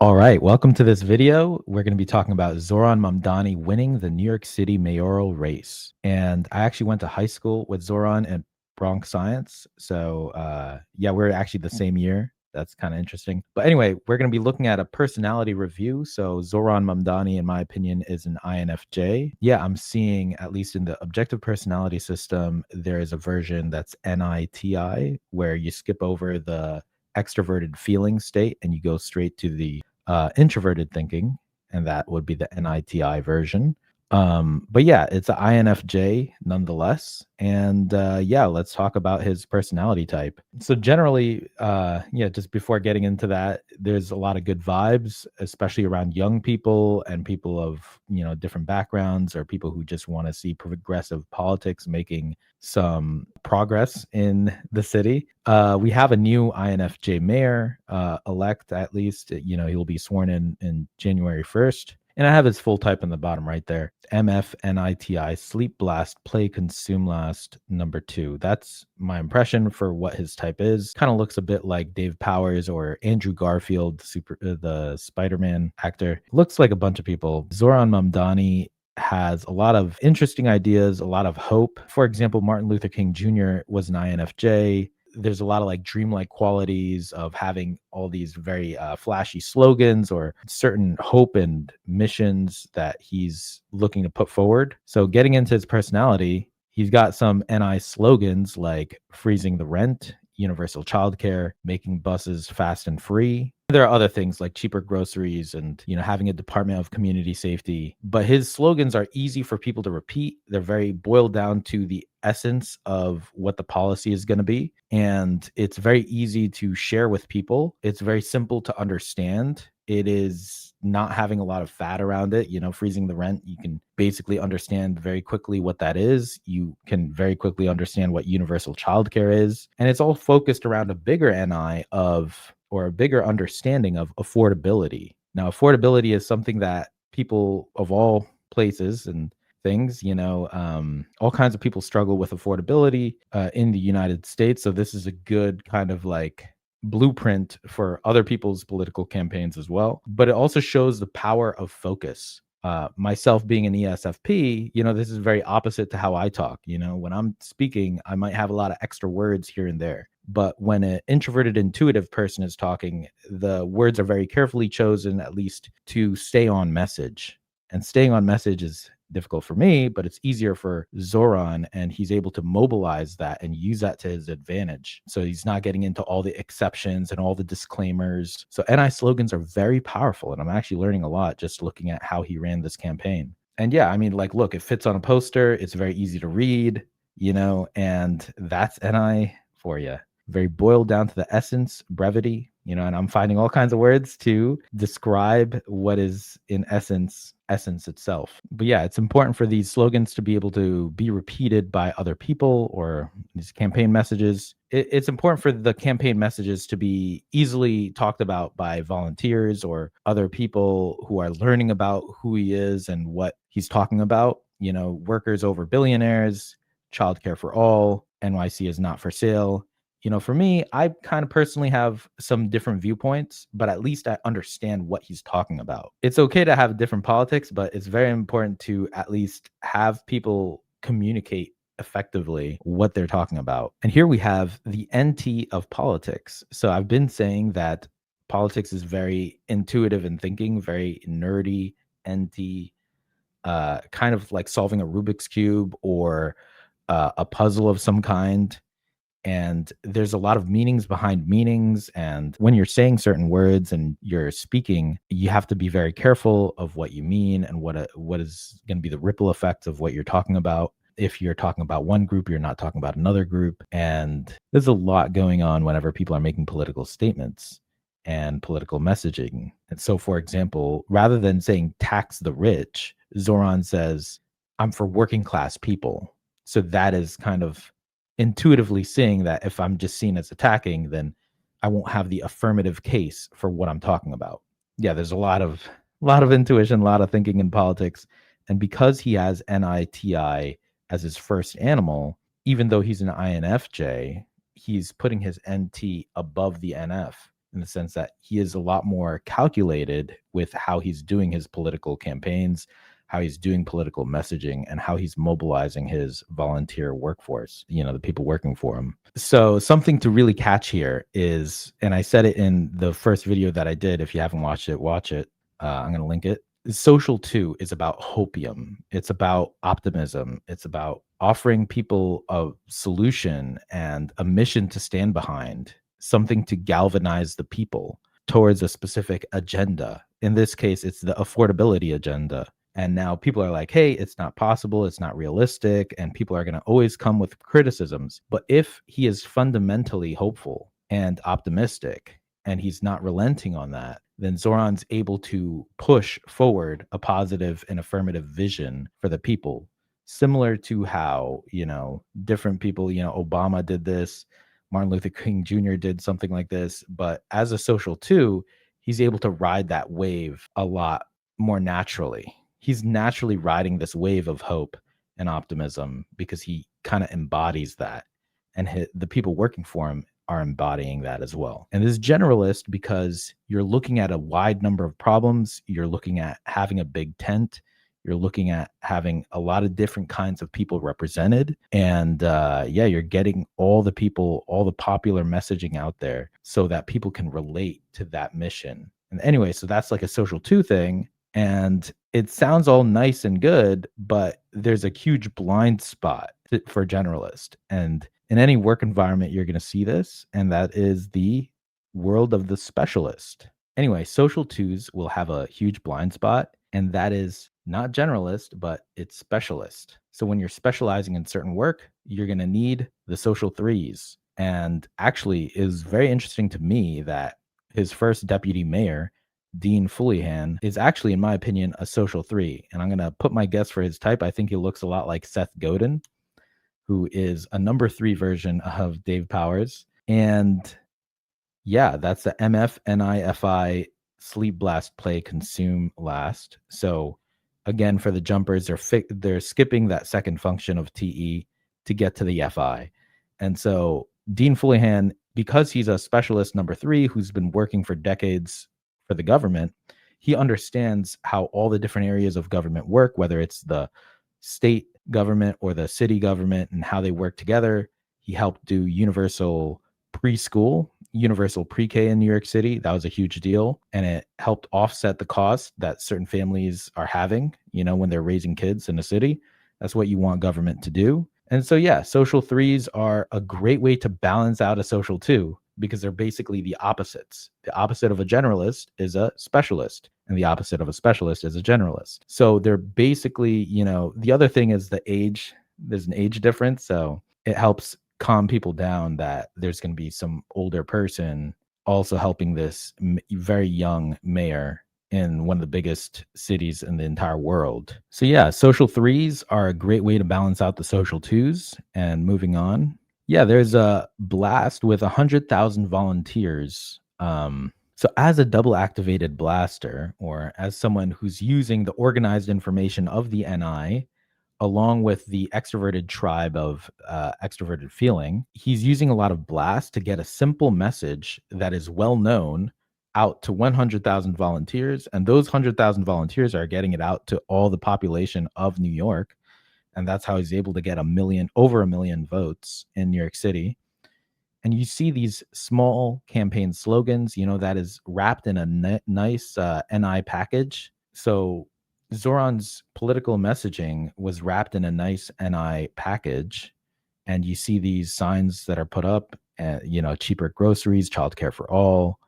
All right, welcome to this video. We're going to be talking about Zohran Mamdani winning the New York City mayoral race. And I actually went to high school with Zohran at Bronx Science. So yeah, we're actually the same year. That's kind of interesting. But anyway, we're going to be looking at a personality review. So Zohran Mamdani, in my opinion, is an INFJ. Yeah, I'm seeing, at least in the objective personality system, there is a version that's NITI, where you skip over the extroverted feeling state and you go straight to the introverted thinking, and that would be the NITI version. But yeah, it's an INFJ nonetheless. And yeah, let's talk about his personality type. So generally, yeah, just before getting into that, there's a lot of good vibes, especially around young people and people of, different backgrounds, or people who just want to see progressive politics making some progress in the city. We have a new INFJ mayor elect, at least. He will be sworn in January 1st. And I have his full type in the bottom right there. MFNITI, Sleep Blast, Play Consume Last, number 2. That's my impression for what his type is. Kind of looks a bit like Dave Powers or Andrew Garfield, the Spider-Man actor. Looks like a bunch of people. Zohran Mamdani has a lot of interesting ideas, a lot of hope. For example, Martin Luther King Jr. was an INFJ. There's a lot of dreamlike qualities of having all these very flashy slogans or certain hope and missions that he's looking to put forward. So getting into his personality, he's got some NI slogans like freezing the rent, universal childcare, making buses fast and free. There are other things like cheaper groceries and, having a department of community safety. But his slogans are easy for people to repeat. They're very boiled down to the essence of what the policy is going to be. And it's very easy to share with people. It's very simple to understand. It is not having a lot of fat around it. Freezing the rent, you can basically understand very quickly what that is. You can very quickly understand what universal childcare is. And it's all focused around a bigger NI or a bigger understanding of affordability. Now, affordability is something that people of all places and things, all kinds of people struggle with affordability in the United States. So this is a good kind of blueprint for other people's political campaigns as well. But it also shows the power of focus. Myself being an ESFP, this is very opposite to how I talk. When I'm speaking, I might have a lot of extra words here and there. But when an introverted intuitive person is talking, the words are very carefully chosen, at least to stay on message. And staying on message is difficult for me, but it's easier for Zohran, and he's able to mobilize that and use that to his advantage. So he's not getting into all the exceptions and all the disclaimers. So NI slogans are very powerful, and I'm actually learning a lot just looking at how he ran this campaign. And yeah, look, it fits on a poster. It's very easy to read, and that's NI for you. Very boiled down to the essence, brevity, and I'm finding all kinds of words to describe what is in essence itself. But yeah, it's important for these slogans to be able to be repeated by other people, or these campaign messages. It's important for the campaign messages to be easily talked about by volunteers or other people who are learning about who he is and what he's talking about. Workers over billionaires, childcare for all, NYC is not for sale. For me, I kind of personally have some different viewpoints, but at least I understand what he's talking about. It's okay to have different politics, but it's very important to at least have people communicate effectively what they're talking about. And here we have the NT of politics. So I've been saying that politics is very intuitive in thinking, very nerdy, NT, kind of like solving a Rubik's Cube or a puzzle of some kind. And there's a lot of meanings behind meanings. And when you're saying certain words and you're speaking, you have to be very careful of what you mean and what is going to be the ripple effect of what you're talking about. If you're talking about one group, you're not talking about another group. And there's a lot going on whenever people are making political statements and political messaging. And so, for example, rather than saying tax the rich, Zohran says, I'm for working class people. So that is kind of intuitively seeing that if I'm just seen as attacking, then I won't have the affirmative case for what I'm talking about. Yeah, there's a lot of intuition, a lot of thinking in politics. And because he has NITI as his first animal, even though he's an INFJ, he's putting his NT above the NF. in the sense that he is a lot more calculated with how he's doing his political campaigns, how he's doing political messaging, and how he's mobilizing his volunteer workforce, the people working for him. So something to really catch here is, and I said it in the first video that I did, if you haven't watched it, watch it. I'm going to link it. Social 2 is about hopium. It's about optimism. It's about offering people a solution and a mission to stand behind, something to galvanize the people towards a specific agenda. In this case, it's the affordability agenda. And now people are like, hey, it's not possible, it's not realistic, and people are going to always come with criticisms. But if he is fundamentally hopeful and optimistic, and he's not relenting on that, then Zohran's able to push forward a positive and affirmative vision for the people, similar to how, different people, Obama did this, Martin Luther King Jr. did something like this. But as a social 2, he's able to ride that wave a lot more naturally. He's naturally riding this wave of hope and optimism because he kind of embodies that. And the people working for him are embodying that as well. And this generalist because you're looking at a wide number of problems. You're looking at having a big tent. You're looking at having a lot of different kinds of people represented. And you're getting all the people, all the popular messaging out there so that people can relate to that mission. And anyway, so that's like a social 2 thing. And it sounds all nice and good, but there's a huge blind spot for generalist. And in any work environment, you're going to see this, and that is the world of the specialist. Anyway, social 2s will have a huge blind spot, and that is not generalist, but it's specialist. So when you're specializing in certain work, you're going to need the social 3s. And actually, it is very interesting to me that his first deputy mayor, Dean Fulihan, is actually, in my opinion, a social 3. And I'm going to put my guess for his type. I think he looks a lot like Seth Godin, who is a number 3 version of Dave Powers. And yeah, that's the MFNIFI sleep, blast, play, consume, last. So again, for the jumpers, they're skipping that second function of TE to get to the FI. And so Dean Fulihan, because he's a specialist number 3 who's been working for decades for the government, he understands how all the different areas of government work, whether it's the state government or the city government and how they work together. He helped do universal preschool, universal pre-K in New York City. That was a huge deal. And it helped offset the cost that certain families are having, when they're raising kids in a city. That's what you want government to do. And so, yeah, social 3s are a great way to balance out a social 2 because they're basically the opposites. The opposite of a generalist is a specialist, and the opposite of a specialist is a generalist. So they're basically, the other thing is the age. There's an age difference. So it helps calm people down that there's going to be some older person also helping this very young mayor in one of the biggest cities in the entire world. So yeah, social 3s are a great way to balance out the social 2s. And moving on. Yeah, there's a blast with 100,000 volunteers. So as a double activated blaster, or as someone who's using the organized information of the NI, along with the extroverted tribe of extroverted feeling, he's using a lot of blast to get a simple message that is well known out to 100,000 volunteers. And those 100,000 volunteers are getting it out to all the population of New York. And that's how he's able to get over a million votes in New York City. And you see these small campaign slogans, that is wrapped in a nice NI package. So Zohran's political messaging was wrapped in a nice NI package. And you see these signs that are put up, cheaper groceries, childcare for all,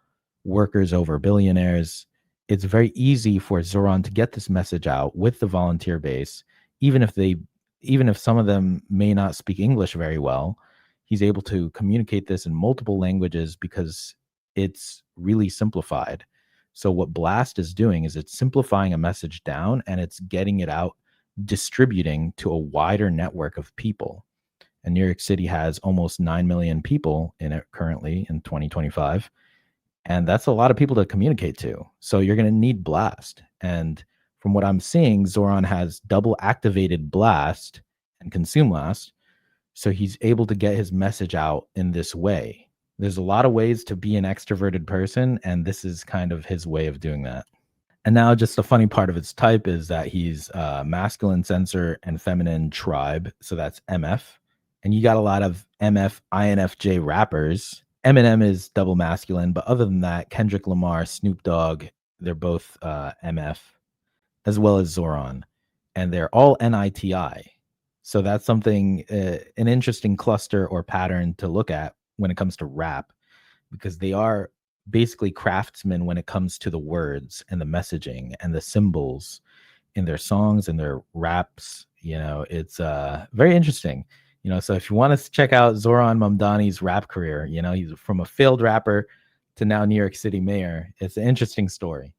workers over billionaires. It's very easy for Zohran to get this message out with the volunteer base, even if some of them may not speak English very well. He's able to communicate this in multiple languages because it's really simplified. So what Blast is doing is it's simplifying a message down and it's getting it out, distributing to a wider network of people. And New York City has almost 9 million people in it currently in 2025. And that's a lot of people to communicate to. So you're going to need Blast. And from what I'm seeing, Zohran has double activated Blast and Consume Last. So he's able to get his message out in this way. There's a lot of ways to be an extroverted person, and this is kind of his way of doing that. And now, just the funny part of its type is that he's masculine sensor and feminine tribe. So that's MF. And you got a lot of MF INFJ rappers. Eminem is double masculine, but other than that, Kendrick Lamar, Snoop Dogg, they're both MF, as well as Zoran. And they're all NITI. So that's something, an interesting cluster or pattern to look at when it comes to rap, because they are basically craftsmen when it comes to the words and the messaging and the symbols in their songs and their raps. It's very interesting. So if you want to check out Zohran Mamdani's rap career, he's from a failed rapper to now New York City mayor. It's an interesting story.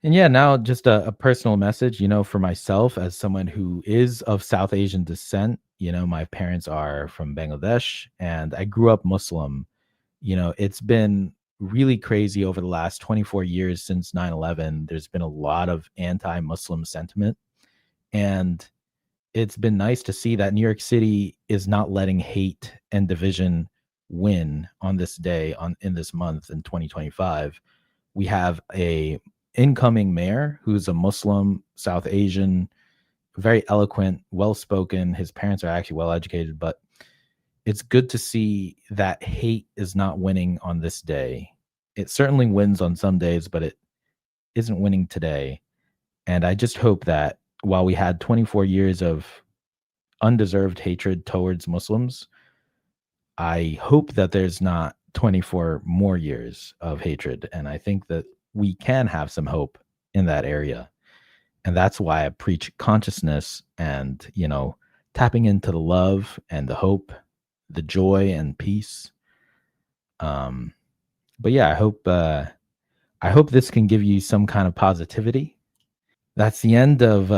And yeah, now just a personal message, for myself as someone who is of South Asian descent. My parents are from Bangladesh and I grew up Muslim. It's been really crazy over the last 24 years since 9/11. There's been a lot of anti-Muslim sentiment. And it's been nice to see that New York City is not letting hate and division win on this day, in this month in 2025. We have a incoming mayor who's a Muslim, South Asian, very eloquent, well-spoken. His parents are actually well-educated, but it's good to see that hate is not winning on this day. It certainly wins on some days, but it isn't winning today. And I just hope that while we had 24 years of undeserved hatred towards Muslims, I hope that there's not 24 more years of hatred. And I think that we can have some hope in that area. And that's why I preach consciousness and, tapping into the love and the hope, the joy and peace. But yeah, I hope this can give you some kind of positivity. That's the end of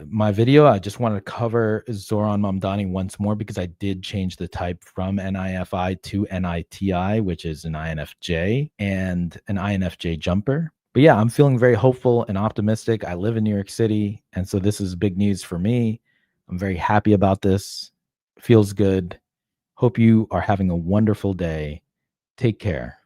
my video. I just wanted to cover Zohran Mamdani once more because I did change the type from NIFI to NITI, which is an INFJ and an INFJ Jumper. But yeah, I'm feeling very hopeful and optimistic. I live in New York City, and so this is big news for me. I'm very happy about this. Feels good. Hope you are having a wonderful day. Take care.